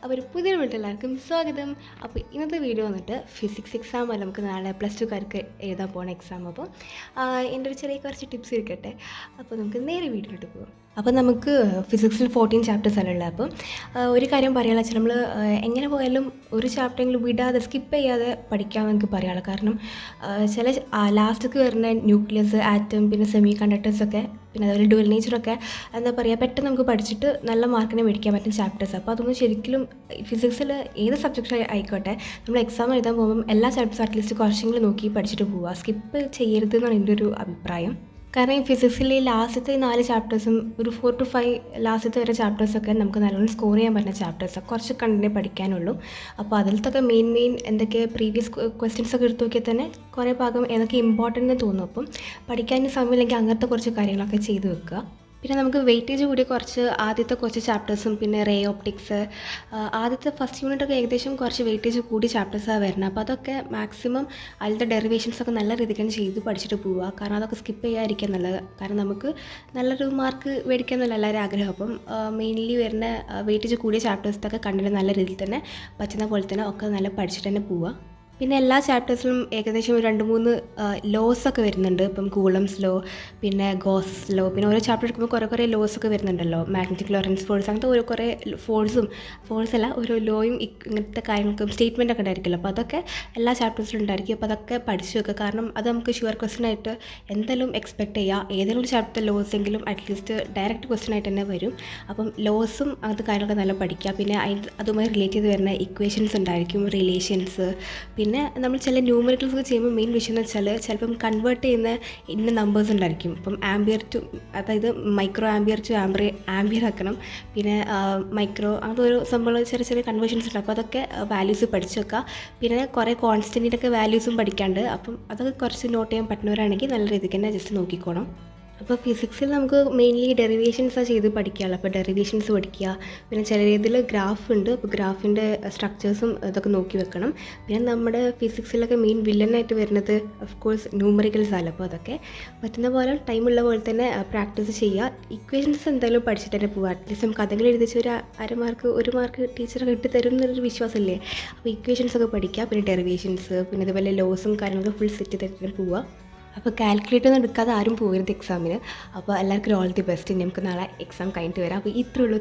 അപ്പോൾ ഒരു പുതിയ വീട്ടിൽ എല്ലാവർക്കും സ്വാഗതം. അപ്പോൾ ഇന്നത്തെ വീഡിയോ വന്നിട്ട് ഫിസിക്സ് എക്സാം അല്ല, നമുക്ക് നാളെ +2കാർക്ക് എഴുതാൻ പോകുന്ന എക്സാം. അപ്പോൾ എൻ്റെ ഒരു ചെറിയ കുറച്ച് ടിപ്സ് ഇരിക്കട്ടെ. അപ്പോൾ നമുക്ക് നേരെ വീഡിയോയിലോട്ട് പോകാം. അപ്പോൾ നമുക്ക് ഫിസിക്സിൽ 14 ചാപ്റ്റേഴ്സ് അല്ല ഉള്ളത്. അപ്പം ഒരു കാര്യം പറയാനുള്ള വെച്ചാൽ നമ്മൾ എങ്ങനെ പോയാലും ഒരു ചാപ്റ്ററെങ്കിലും വിടാതെ സ്കിപ്പ് ചെയ്യാതെ പഠിക്കാമെന്ന് എനിക്ക് പറയാനുള്ളൂ. കാരണം ചില ലാസ്റ്റൊക്കെ വരുന്ന ന്യൂക്ലിയസ്, ആറ്റം, പിന്നെ സെമി കണ്ടക്ടേഴ്സൊക്കെ, പിന്നെ അതുപോലെ ഡ്യുവൽ നേച്ചറൊക്കെ എന്താ പറയുക, പെട്ടെന്ന് നമുക്ക് പഠിച്ചിട്ട് നല്ല മാർക്കിനെ മേടിക്കാൻ പറ്റും ചാപ്റ്റേഴ്സ്. അപ്പോൾ അതൊന്നും ശരിക്കും ഫിസിക്സിൽ ഏത് സബ്ജക്റ്റ് ആയിക്കോട്ടെ, നമ്മൾ എക്സാം എഴുതാൻ പോകുമ്പം എല്ലാ ചാപ്റ്റേഴ്സും അറ്റ്ലീസ്റ്റ് കുറച്ചെങ്കിലും നോക്കി പഠിച്ചിട്ട് പോവുക. സ്കിപ്പ് ചെയ്യരുത് എന്നാണ് എൻ്റെ ഒരു അഭിപ്രായം. കാരണം ഈ ഫിസിക്സിലെ ലാസ്റ്റത്തെ 4 ചാപ്റ്റേഴ്സും ഒരു 4 to 5 ലാസ്റ്റത്തെ വരെ ചാപ്റ്റേഴ്സൊക്കെ നമുക്ക് നല്ലോണം സ്കോർ ചെയ്യാൻ പറ്റുന്ന ചാപ്റ്റേഴ്സാണ്. കുറച്ച് കണ്ടേ പഠിക്കാനുള്ളൂ. അപ്പോൾ അതിലത്തൊക്കെ മെയിൻ എന്തൊക്കെ പ്രീവിയസ് ക്വസ്റ്റ്യൻസൊക്കെ എടുത്ത് നോക്കിയാൽ തന്നെ കുറേ ഭാഗം ഏതൊക്കെ ഇമ്പോർട്ടൻ്റ് എന്ന് തോന്നും. അപ്പം പഠിക്കാൻ സമയമില്ലെങ്കിൽ അങ്ങനത്തെ കുറച്ച് കാര്യങ്ങളൊക്കെ ചെയ്ത് വെക്കുക. പിന്നെ നമുക്ക് വെയിറ്റേജ് കൂടി ആദ്യത്തെ കുറച്ച് ചാപ്റ്റേഴ്സും, പിന്നെ റേ ഓപ്റ്റിക്സ്, ആദ്യത്തെ ഫസ്റ്റ് യൂണിറ്റൊക്കെ ഏകദേശം കുറച്ച് വെയിറ്റേജ് കൂടി ചാപ്റ്റേഴ്സാണ് വരുന്നത്. അപ്പോൾ അതൊക്കെ മാക്സിമം അതിലത്തെ ഡെറിവേഷൻസൊക്കെ നല്ല രീതിക്ക് തന്നെ ചെയ്ത് പഠിച്ചിട്ട് പോവുക. കാരണം അതൊക്കെ സ്കിപ്പ് ചെയ്യാതിരിക്കാൻ നല്ലത്. കാരണം നമുക്ക് നല്ലൊരു മാർക്ക് മേടിക്കാൻ എന്നല്ല എല്ലാവരും ആഗ്രഹം. അപ്പം മെയിൻലി വരുന്ന വെയിറ്റേജ് കൂടിയ ചാപ്റ്റേഴ്സൊക്കെ കണ്ടിട്ട് നല്ല രീതിയിൽ തന്നെ പറ്റുന്ന പോലെ തന്നെ ഒക്കെ നല്ല പഠിച്ചിട്ട് തന്നെ പോവുക. പിന്നെ എല്ലാ ചാപ്റ്റേഴ്സിലും ഏകദേശം ഒരു 2-3 ലോസൊക്കെ വരുന്നുണ്ട്. ഇപ്പം കൂളംസ് ലോ, പിന്നെ ഗോസ് ലോ, പിന്നെ ഓരോ ചാപ്റ്റർ എടുക്കുമ്പോൾ കുറേ ലോസൊക്കെ വരുന്നുണ്ടല്ലോ. മാഗ്നറ്റിക് ലോറൻസ് ഫോഴ്സ്, അങ്ങനത്തെ കുറേ ഫോഴ്സല്ല ഓരോ ലോയും ഇങ്ങനത്തെ കാര്യങ്ങൾക്കും സ്റ്റേറ്റ്മെൻറ്റൊക്കെ ഉണ്ടായിരിക്കുമല്ലോ. അപ്പോൾ അതൊക്കെ എല്ലാ ചാപ്റ്റേഴ്സിലും ഉണ്ടായിരിക്കും. അപ്പോൾ അതൊക്കെ പഠിച്ചു വെക്കുക. കാരണം അത് നമുക്ക് ഷുവർ ക്വസ്റ്റ്യൻ ആയിട്ട് എന്തായാലും എക്സ്പെക്റ്റ് ചെയ്യുക. ഏതെങ്കിലും ഒരു ചാപ്റ്റർ ലോസ് എങ്കിലും അറ്റ്ലീസ്റ്റ് ഡയറക്റ്റ് ക്വസ്റ്റ്യൻ ആയിട്ട് തന്നെ വരും. അപ്പം ലോസും അങ്ങനത്തെ കാര്യങ്ങളൊക്കെ നല്ല പഠിക്കുക. പിന്നെ അതുമായി റിലേറ്റ് ചെയ്ത് വരുന്ന ഇക്വേഷൻസ് ഉണ്ടായിരിക്കും, റിലേഷൻസ്. പിന്നെ നമ്മൾ ചില ന്യൂമറിക്കൽസ് ചെയ്യുമ്പോൾ മെയിൻ വിഷയം എന്ന് വെച്ചാൽ ചിലപ്പം കൺവേർട്ട് ചെയ്യുന്ന ഇന്ന നമ്പേഴ്സ് ഉണ്ടായിരിക്കും. ഇപ്പം ആംബിയർ ടു, അതായത് മൈക്രോ ആംബിയർ ടു ആംബിയർ ആക്കണം. പിന്നെ മൈക്രോ, അതൊരു സംഭവം ചെറിയ കൺവേർഷൻസ് ഉണ്ട്. അപ്പോൾ അതൊക്കെ വാല്യൂസ് പഠിച്ചു വെക്കുക. പിന്നെ കുറേ കോൺസ്റ്റൻറ്റിൻ്റെയൊക്കെ വാല്യൂസും പഠിക്കാണ്ട്. അപ്പം അതൊക്കെ കുറച്ച് നോട്ട് ചെയ്യാൻ പറ്റുന്നവരാണെങ്കിൽ നല്ല രീതിക്ക് തന്നെ ജസ്റ്റ് നോക്കിക്കോണം. അപ്പോൾ ഫിസിക്സിൽ നമുക്ക് മെയിൻലി ഡെറിവേഷൻസാണ് ചെയ്ത് പഠിക്കാനുള്ളത്. അപ്പോൾ ഡെറിവേഷൻസ് പഠിക്കുക. പിന്നെ ചില രീതിയിൽ ഗ്രാഫ് ഉണ്ട്. അപ്പോൾ ഗ്രാഫിൻ്റെ സ്ട്രക്ചേഴ്സും ഇതൊക്കെ നോക്കി വെക്കണം. പിന്നെ നമ്മുടെ ഫിസിക്സിലൊക്കെ മെയിൻ വില്ലനായിട്ട് വരുന്നത് ഓഫ് കോഴ്സ് ന്യൂമറിക്കൽസ് ആണ്. അപ്പോൾ അതൊക്കെ പറ്റുന്ന പോലെ ടൈമുള്ള പോലെ തന്നെ പ്രാക്ടീസ് ചെയ്യുക. ഇക്വേഷൻസ് എന്തായാലും പഠിച്ചിട്ട് തന്നെ പോവുക. അറ്റ്ലീസ്റ്റ് നമുക്ക് അതെങ്കിലും എഴുതിച്ച് ഒരു 1 മാർക്ക് ടീച്ചറൊക്കെ ഇട്ട് തരും എന്നൊരു വിശ്വാസമില്ലേ. അപ്പോൾ ഇക്വേഷൻസൊക്കെ പഠിക്കുക. പിന്നെ ഡെറിവേഷൻസ്, പിന്നെ അതുപോലെ ലോസും കാര്യങ്ങളൊക്കെ ഫുൾ സെറ്റ് ചെയ്തിട്ട് പോവുക. അപ്പോൾ കാൽക്കുലേറ്റർ ഒന്നും എടുക്കാതെ ആരും പോകരുത് എക്സാമിന്. അപ്പോൾ എല്ലാവർക്കും ഓൾ ദി ബെസ്റ്റ്. നമുക്ക് നാളെ എക്സാം കഴിഞ്ഞിട്ട് വരാം. അപ്പോൾ ഇത്രയേ ഉള്ളൂ.